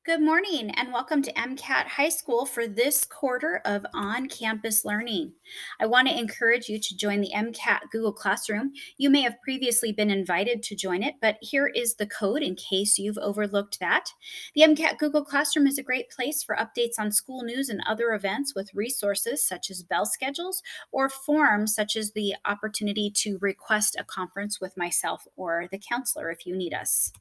Good morning and welcome to MCAT High School for this quarter of on campus learning. I want to encourage you to join the MCAT Google Classroom. You may have previously been invited to join it, but here is the code in case you've overlooked that. The MCAT Google Classroom is a great place for updates on school news and other events with resources such as bell schedules or forms such as the opportunity to request a conference with myself or the counselor if you need us.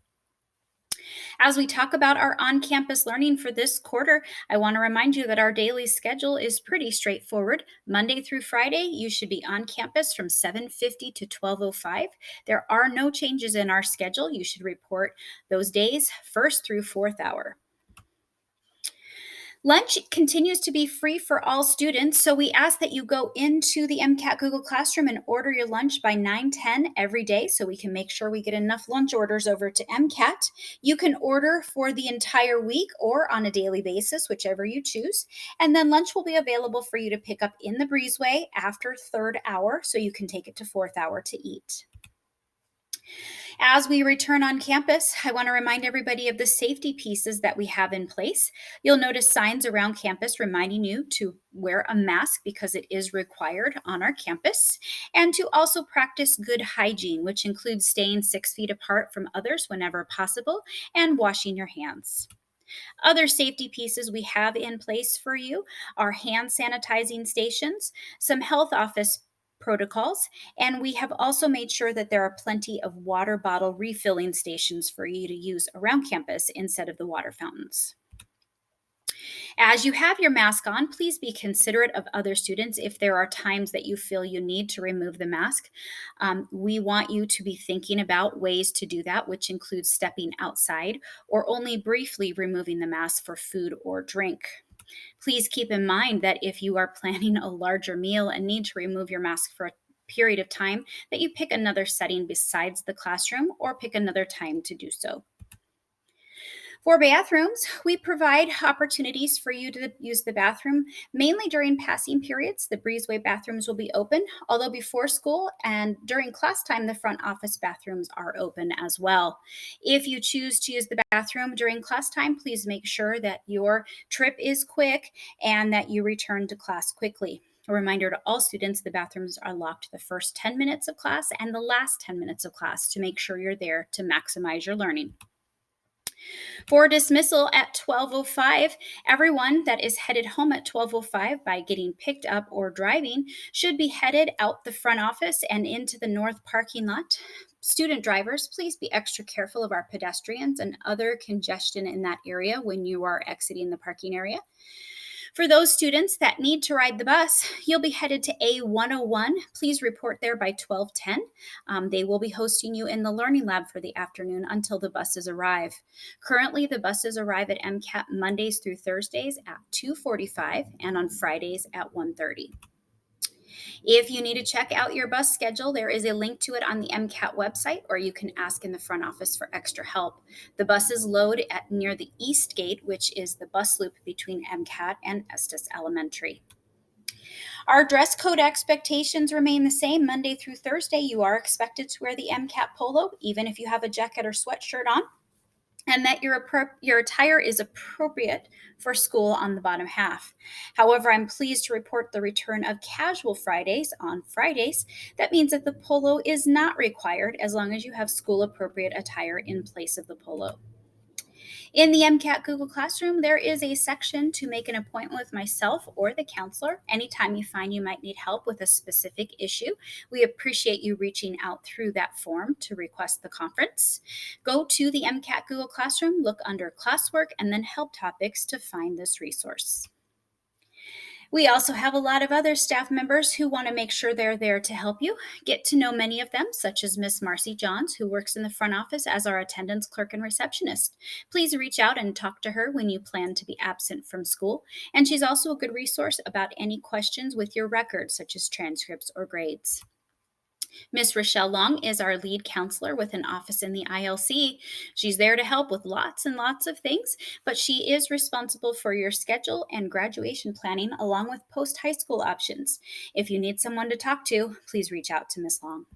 As we talk about our on campus learning for this quarter, I want to remind you that our daily schedule is pretty straightforward. Monday through Friday, you should be on campus from 7:50 to 12:05. There are no changes in our schedule. You should report those days first through fourth hour. Lunch continues to be free for all students, so we ask that you go into the MCAT Google Classroom and order your lunch by 9:10 every day so we can make sure we get enough lunch orders over to MCAT. You can order for the entire week or on a daily basis, whichever you choose. And then lunch will be available for you to pick up in the breezeway after third hour so you can take it to fourth hour to eat. As we return on campus, I want to remind everybody of the safety pieces that we have in place. You'll notice signs around campus reminding you to wear a mask because it is required on our campus, and to also practice good hygiene, which includes staying 6 feet apart from others whenever possible and washing your hands. Other safety pieces we have in place for you are hand sanitizing stations, some health office protocols, and we have also made sure that there are plenty of water bottle refilling stations for you to use around campus instead of the water fountains. As you have your mask on, please be considerate of other students if there are times that you feel you need to remove the mask. We want you to be thinking about ways to do that, which includes stepping outside or only briefly removing the mask for food or drink. Please keep in mind that if you are planning a larger meal and need to remove your mask for a period of time, that you pick another setting besides the classroom or pick another time to do so. For bathrooms, we provide opportunities for you to use the bathroom mainly during passing periods. The breezeway bathrooms will be open, although before school and during class time, the front office bathrooms are open as well. If you choose to use the bathroom during class time, please make sure that your trip is quick and that you return to class quickly. A reminder to all students the bathrooms are locked the first 10 minutes of class and the last 10 minutes of class to make sure you're there to maximize your learning. For dismissal at 12:05, everyone that is headed home at 12:05 by getting picked up or driving should be headed out the front office and into the north parking lot. Student drivers, please be extra careful of our pedestrians and other congestion in that area when you are exiting the parking area. For those students that need to ride the bus, you'll be headed to A101. Please report there by 12:10. They will be hosting you in the Learning Lab for the afternoon until the buses arrive. Currently, the buses arrive at MCAT Mondays through Thursdays at 2:45 and on Fridays at 1:30. If you need to check out your bus schedule, there is a link to it on the MCAT website, or you can ask in the front office for extra help. The buses load at near the East Gate, which is the bus loop between MCAT and Estes Elementary. Our dress code expectations remain the same Monday through Thursday. You are expected to wear the MCAT polo, even if you have a jacket or sweatshirt on, and that your attire is appropriate for school on the bottom half. However, I'm pleased to report the return of casual Fridays on Fridays. That means that the polo is not required as long as you have school appropriate attire in place of the polo. In the MCAT Google Classroom, there is a section to make an appointment with myself or the counselor anytime you find you might need help with a specific issue. We appreciate you reaching out through that form to request the conference. Go to the MCAT Google Classroom, look under classwork, and then help topics to find this resource. We also have a lot of other staff members who want to make sure they're there to help you. Get to know many of them, such as Miss Marcy Johns, who works in the front office as our attendance clerk and receptionist. Please reach out and talk to her when you plan to be absent from school. And she's also a good resource about any questions with your records, such as transcripts or grades. Miss Rochelle Long is our lead counselor with an office in the ILC. She's there to help with lots and lots of things, but she is responsible for your schedule and graduation planning along with post-high school options. If you need someone to talk to, please reach out to Miss Long.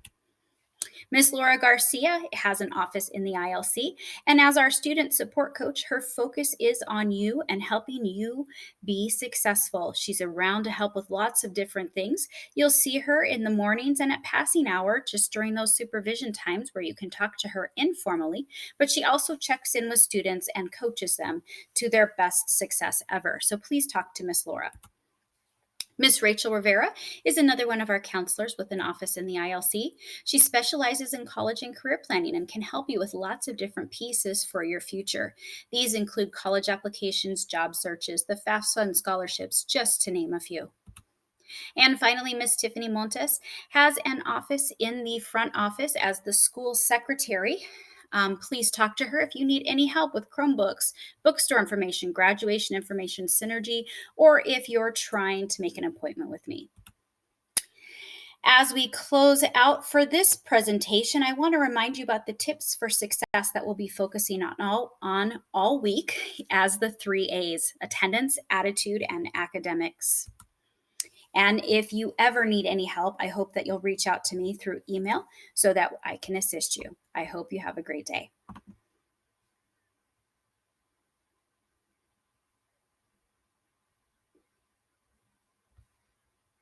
Miss Laura Garcia has an office in the ILC, and as our student support coach, her focus is on you and helping you be successful. She's around to help with lots of different things. You'll see her in the mornings and at passing hour, just during those supervision times where you can talk to her informally, but she also checks in with students and coaches them to their best success ever. So please talk to Miss Laura. Miss Rachel Rivera is another one of our counselors with an office in the ILC. She specializes in college and career planning and can help you with lots of different pieces for your future. These include college applications, job searches, the FAFSA scholarships, just to name a few. And finally, Miss Tiffany Montes has an office in the front office as the school secretary. Please talk to her if you need any help with Chromebooks, bookstore information, graduation information, Synergy, or if you're trying to make an appointment with me. As we close out for this presentation, I want to remind you about the tips for success that we'll be focusing on all week as the 3 A's: attendance, attitude, and academics. And if you ever need any help, I hope that you'll reach out to me through email so that I can assist you. I hope you have a great day.